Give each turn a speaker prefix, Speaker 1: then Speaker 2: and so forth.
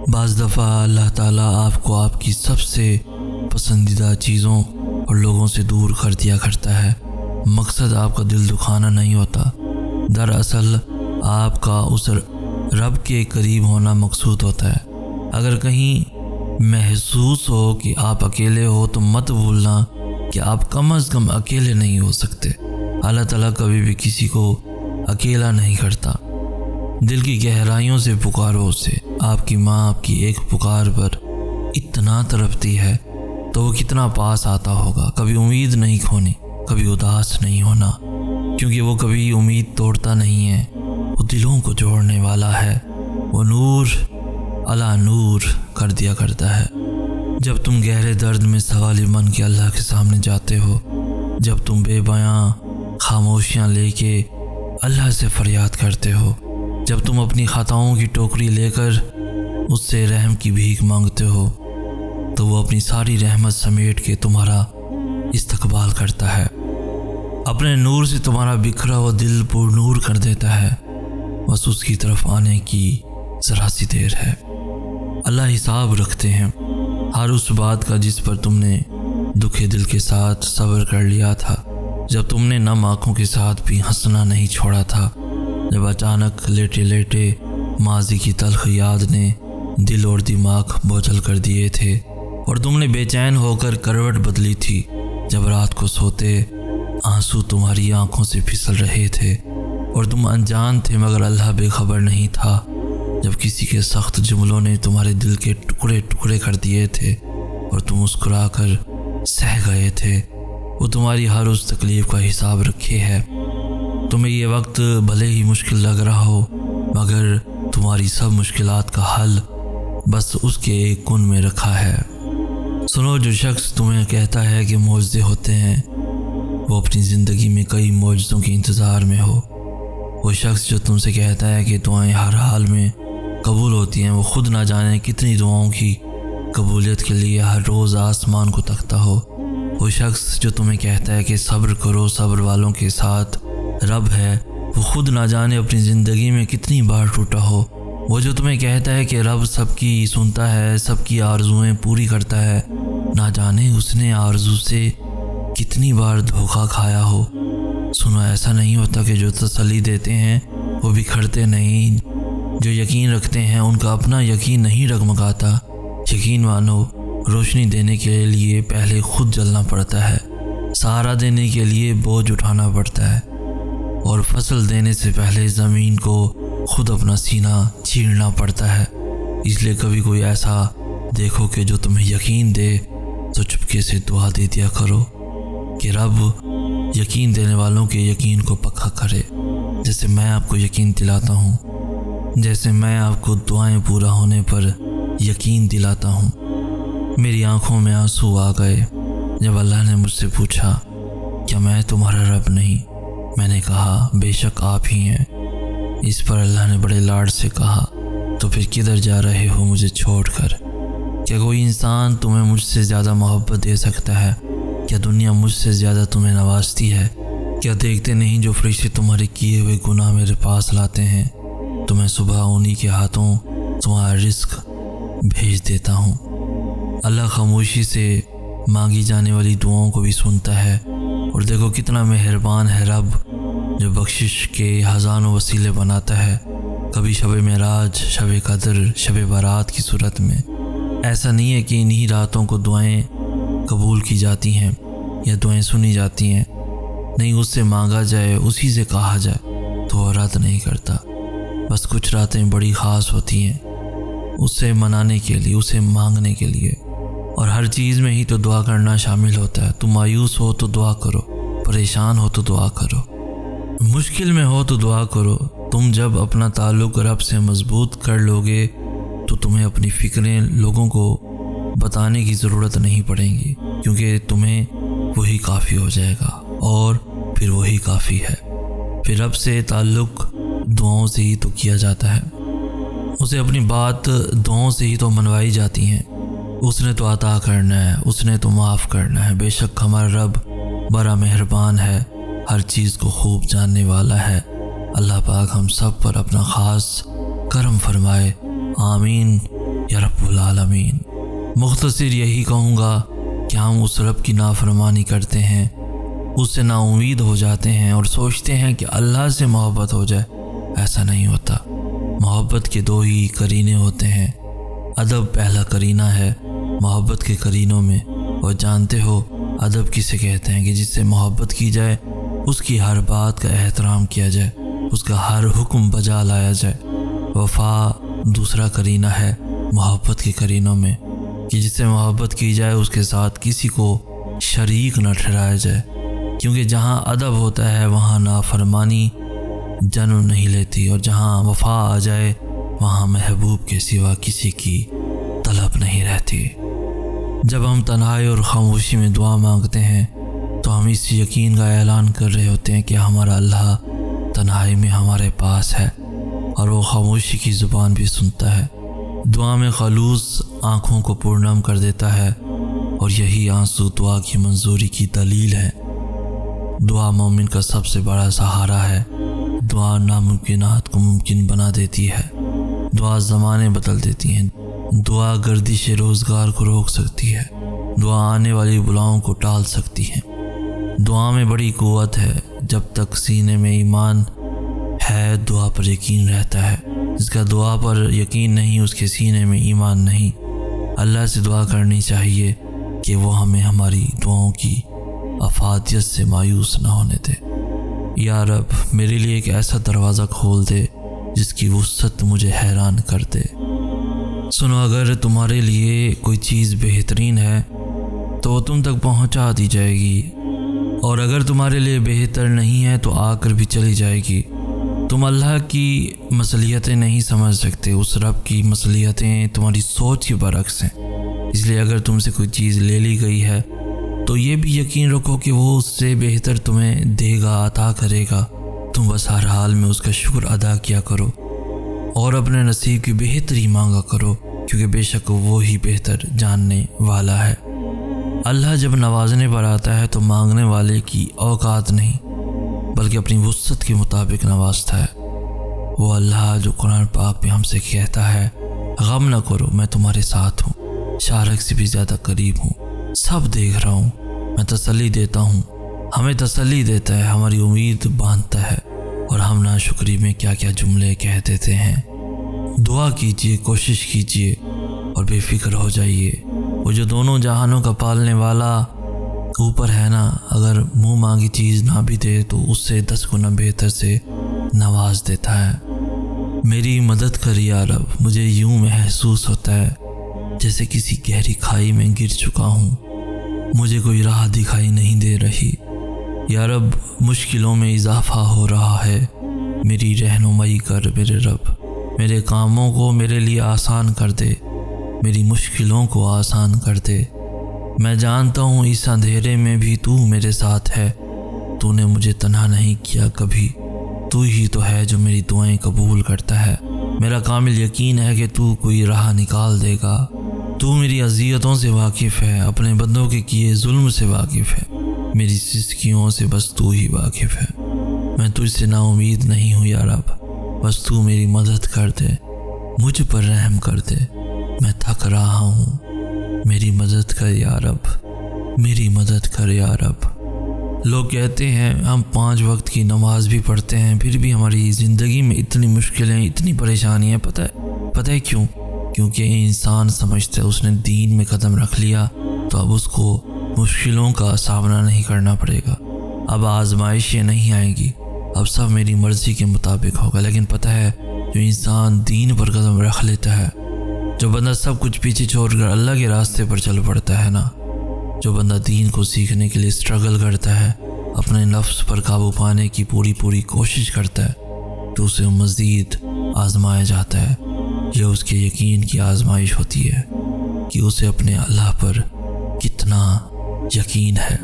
Speaker 1: بعض دفعہ اللہ تعالیٰ آپ کو آپ کی سب سے پسندیدہ چیزوں اور لوگوں سے دور کر دیا کرتا ہے۔ مقصد آپ کا دل دکھانا نہیں ہوتا، دراصل آپ کا اس رب کے قریب ہونا مقصود ہوتا ہے۔ اگر کہیں محسوس ہو کہ آپ اکیلے ہو تو مت بھولنا کہ آپ کم از کم اکیلے نہیں ہو سکتے۔ اللہ تعالیٰ کبھی بھی کسی کو اکیلا نہیں کرتا۔ دل کی گہرائیوں سے پکارو اسے۔ آپ کی ماں آپ کی ایک پکار پر اتنا تڑپتی ہے تو وہ کتنا پاس آتا ہوگا۔ کبھی امید نہیں کھونی، کبھی اداس نہیں ہونا، کیونکہ وہ کبھی امید توڑتا نہیں ہے، وہ دلوں کو جوڑنے والا ہے۔ وہ نور علی نور کر دیا کرتا ہے۔ جب تم گہرے درد میں سوالی من کے اللہ کے سامنے جاتے ہو، جب تم بے بیاں خاموشیاں لے کے اللہ سے فریاد کرتے ہو، جب تم اپنی خطاؤں کی ٹوکری لے کر اس سے رحم کی بھیک مانگتے ہو، تو وہ اپنی ساری رحمت سمیٹ کے تمہارا استقبال کرتا ہے، اپنے نور سے تمہارا بکھرا ہوا دل پر نور کر دیتا ہے۔ بس اس کی طرف آنے کی ذرا سی دیر ہے۔ اللہ حساب رکھتے ہیں ہر اس بات کا جس پر تم نے دکھے دل کے ساتھ صبر کر لیا تھا، جب تم نے نم آنکھوں کے ساتھ بھی ہنسنا نہیں چھوڑا تھا، جب اچانک لیٹے لیٹے ماضی کی تلخ یاد نے دل اور دماغ بوجھل کر دیے تھے، اور تم نے بے چین ہو کر کروٹ بدلی تھی، جب رات کو سوتے آنسو تمہاری آنکھوں سے پھسل رہے تھے اور تم انجان تھے مگر اللہ بے خبر نہیں تھا، جب کسی کے سخت جملوں نے تمہارے دل کے ٹکڑے ٹکڑے کر دیے تھے اور تم مسکرا کر سہ گئے تھے، وہ تمہاری ہر اس تکلیف کا حساب رکھے ہے۔ تمہیں یہ وقت بھلے ہی مشکل لگ رہا ہو مگر تمہاری سب مشکلات کا حل بس اس کے ایک کن میں رکھا ہے۔ سنو، جو شخص تمہیں کہتا ہے کہ معجزے ہوتے ہیں، وہ اپنی زندگی میں کئی معجزوں کے انتظار میں ہو۔ وہ شخص جو تم سے کہتا ہے کہ دعائیں ہر حال میں قبول ہوتی ہیں، وہ خود نہ جانے کتنی دعاؤں کی قبولیت کے لیے ہر روز آسمان کو تکتا ہو۔ وہ شخص جو تمہیں کہتا ہے کہ صبر کرو، صبر والوں کے ساتھ رب ہے، وہ خود نہ جانے اپنی زندگی میں کتنی بار ٹوٹا ہو۔ وہ جو تمہیں کہتا ہے کہ رب سب کی سنتا ہے، سب کی آرزوئیں پوری کرتا ہے، نہ جانے اس نے آرزو سے کتنی بار دھوکہ کھایا ہو۔ سنو، ایسا نہیں ہوتا کہ جو تسلی دیتے ہیں وہ بکھرتے نہیں، جو یقین رکھتے ہیں ان کا اپنا یقین نہیں ڈگمگاتا۔ یقین مانو، روشنی دینے کے لیے پہلے خود جلنا پڑتا ہے، سہارا دینے کے لیے بوجھ اٹھانا پڑتا ہے، اور فصل دینے سے پہلے زمین کو خود اپنا سینہ چیرنا پڑتا ہے۔ اس لیے کبھی کوئی ایسا دیکھو کہ جو تمہیں یقین دے تو چپکے سے دعا دے دیا کرو کہ رب یقین دینے والوں کے یقین کو پکا کرے، جیسے میں آپ کو یقین دلاتا ہوں، جیسے میں آپ کو دعائیں پورا ہونے پر یقین دلاتا ہوں۔ میری آنکھوں میں آنسو آ گئے جب اللہ نے مجھ سے پوچھا، کیا میں تمہارا رب نہیں؟ میں نے کہا، بے شک آپ ہی ہیں۔ اس پر اللہ نے بڑے لاڈ سے کہا، تو پھر کدھر جا رہے ہو مجھے چھوڑ کر؟ کیا کوئی انسان تمہیں مجھ سے زیادہ محبت دے سکتا ہے؟ کیا دنیا مجھ سے زیادہ تمہیں نوازتی ہے؟ کیا دیکھتے نہیں جو فرشتے تمہارے کیے ہوئے گناہ میرے پاس لاتے ہیں؟ تو میں صبح انہی کے ہاتھوں تمہارا رزق بھیج دیتا ہوں۔ اللہ خاموشی سے مانگی جانے والی دعاؤں کو بھی سنتا ہے، اور دیکھو کتنا مہربان ہے رب، جو بخشش کے ہزاروں وسیلے بناتا ہے، کبھی شب معراج، شب قدر، شب برات کی صورت میں۔ ایسا نہیں ہے کہ انہی راتوں کو دعائیں قبول کی جاتی ہیں یا دعائیں سنی جاتی ہیں، نہیں، اس سے مانگا جائے، اسی سے کہا جائے تو وہ رد نہیں کرتا۔ بس کچھ راتیں بڑی خاص ہوتی ہیں اس سے منانے کے لیے، اسے مانگنے کے لیے، اور ہر چیز میں ہی تو دعا کرنا شامل ہوتا ہے۔ تم مایوس ہو تو دعا کرو، پریشان ہو تو دعا کرو، مشکل میں ہو تو دعا کرو۔ تم جب اپنا تعلق رب سے مضبوط کر لو گے تو تمہیں اپنی فکریں لوگوں کو بتانے کی ضرورت نہیں پڑیں گی، کیونکہ تمہیں وہی کافی ہو جائے گا، اور پھر وہی کافی ہے۔ پھر رب سے تعلق دعاؤں سے ہی تو کیا جاتا ہے، اسے اپنی بات دعاؤں سے ہی تو منوائی جاتی ہیں۔ اس نے تو عطا کرنا ہے، اس نے تو معاف کرنا ہے۔ بے شک ہمارا رب بڑا مہربان ہے، ہر چیز کو خوب جاننے والا ہے۔ اللہ پاک ہم سب پر اپنا خاص کرم فرمائے، آمین یا رب العالمین۔ مختصر یہی کہوں گا کہ ہم اس رب کی نافرمانی کرتے ہیں، اس سے نا امید ہو جاتے ہیں اور سوچتے ہیں کہ اللہ سے محبت ہو جائے۔ ایسا نہیں ہوتا۔ محبت کے دو ہی قرینے ہوتے ہیں۔ ادب پہلا قرینہ ہے محبت کے قرینوں میں، اور جانتے ہو ادب کسے کہتے ہیں کہ جس سے محبت کی جائے، اس کی ہر بات کا احترام کیا جائے، اس کا ہر حکم بجا لایا جائے۔ وفا دوسرا قرینہ ہے محبت کے قرینوں میں، کہ جس سے محبت کی جائے اس کے ساتھ کسی کو شریک نہ ٹھہرایا جائے، کیونکہ جہاں ادب ہوتا ہے وہاں نافرمانی جنم نہیں لیتی، اور جہاں وفا آ جائے وہاں محبوب کے سوا کسی کی طلب نہیں رہتی۔ جب ہم تنہائی اور خاموشی میں دعا مانگتے ہیں تو ہم اس یقین کا اعلان کر رہے ہوتے ہیں کہ ہمارا اللہ تنہائی میں ہمارے پاس ہے اور وہ خاموشی کی زبان بھی سنتا ہے۔ دعا میں خلوص آنکھوں کو پرنم کر دیتا ہے، اور یہی آنسو دعا کی منظوری کی دلیل ہے۔ دعا مومن کا سب سے بڑا سہارا ہے۔ دعا ناممکنات کو ممکن بنا دیتی ہے۔ دعا زمانے بدل دیتی ہیں۔ دعا گردش روزگار کو روک سکتی ہے۔ دعا آنے والی بلاؤں کو ٹال سکتی ہے۔ دعا میں بڑی قوت ہے۔ جب تک سینے میں ایمان ہے دعا پر یقین رہتا ہے۔ جس کا دعا پر یقین نہیں اس کے سینے میں ایمان نہیں۔ اللہ سے دعا کرنی چاہیے کہ وہ ہمیں ہماری دعاؤں کی افادیت سے مایوس نہ ہونے دے۔ یا رب میرے لیے ایک ایسا دروازہ کھول دے جس کی وسعت مجھے حیران کر دے۔ سنو، اگر تمہارے لیے کوئی چیز بہترین ہے تو وہ تم تک پہنچا دی جائے گی، اور اگر تمہارے لیے بہتر نہیں ہے تو آ کر بھی چلی جائے گی۔ تم اللہ کی مصلحتیں نہیں سمجھ سکتے، اس رب کی مصلحتیں تمہاری سوچ کے برعکس ہیں۔ اس لیے اگر تم سے کوئی چیز لے لی گئی ہے تو یہ بھی یقین رکھو کہ وہ اس سے بہتر تمہیں دے گا، عطا کرے گا۔ تم بس ہر حال میں اس کا شکر ادا کیا کرو اور اپنے نصیب کی بہتری مانگا کرو، کیونکہ بے شک وہ ہی بہتر جاننے والا ہے۔ اللہ جب نوازنے پر آتا ہے تو مانگنے والے کی اوقات نہیں بلکہ اپنی وسعت کے مطابق نوازتا ہے۔ وہ اللہ جو قرآن پاک میں ہم سے کہتا ہے، غم نہ کرو میں تمہارے ساتھ ہوں، شارک سے بھی زیادہ قریب ہوں، سب دیکھ رہا ہوں، میں تسلی دیتا ہوں۔ ہمیں تسلی دیتا ہے، ہماری امید باندھتا ہے، اور ہم ناشکری میں کیا کیا جملے کہہ دیتے ہیں۔ دعا کیجئے، کوشش کیجئے اور بے فکر ہو جائیے۔ وہ جو دونوں جہانوں کا پالنے والا اوپر ہے نا، اگر منہ مانگی چیز نہ بھی دے تو اس سے 10 گنا بہتر سے نواز دیتا ہے۔ میری مدد کر یا رب، مجھے یوں محسوس ہوتا ہے جیسے کسی گہری کھائی میں گر چکا ہوں، مجھے کوئی راہ دکھائی نہیں دے رہی۔ یا رب مشکلوں میں اضافہ ہو رہا ہے، میری رہنمائی کر میرے رب، میرے کاموں کو میرے لیے آسان کر دے، میری مشکلوں کو آسان کر دے۔ میں جانتا ہوں اس اندھیرے میں بھی تو میرے ساتھ ہے، تو نے مجھے تنہا نہیں کیا کبھی، تو ہی تو ہے جو میری دعائیں قبول کرتا ہے۔ میرا کامل یقین ہے کہ تو کوئی راہ نکال دے گا۔ تو میری اذیتوں سے واقف ہے، اپنے بندوں کے کیے ظلم سے واقف ہے، میری سستیوں سے بس تو ہی واقف ہے۔ میں تجھ سے نا امید نہیں ہوں یا رب، بس تو میری مدد کر دے، مجھ پر رحم کر دے، میں تھک رہا ہوں، میری مدد کر یا رب، میری مدد کر یا رب۔ لوگ کہتے ہیں ہم 5 وقت کی نماز بھی پڑھتے ہیں، پھر بھی ہماری زندگی میں اتنی مشکلیں، اتنی پریشانیاں۔ پتہ ہے کیوں؟ کیونکہ انسان سمجھتا ہے اس نے دین میں قدم رکھ لیا تو اب اس کو مشکلوں کا سامنا نہیں کرنا پڑے گا، اب آزمائشیں نہیں آئیں گی، اب سب میری مرضی کے مطابق ہوگا۔ لیکن پتہ ہے جو انسان دین پر قدم رکھ لیتا ہے، جو بندہ سب کچھ پیچھے چھوڑ کر اللہ کے راستے پر چل پڑتا ہے نا، جو بندہ دین کو سیکھنے کے لیے اسٹرگل کرتا ہے، اپنے نفس پر قابو پانے کی پوری کوشش کرتا ہے، تو اسے مزید آزمایا جاتا ہے۔ یہ اس کے یقین کی آزمائش ہوتی ہے کہ اسے اپنے اللہ پر کتنا یقین ہے۔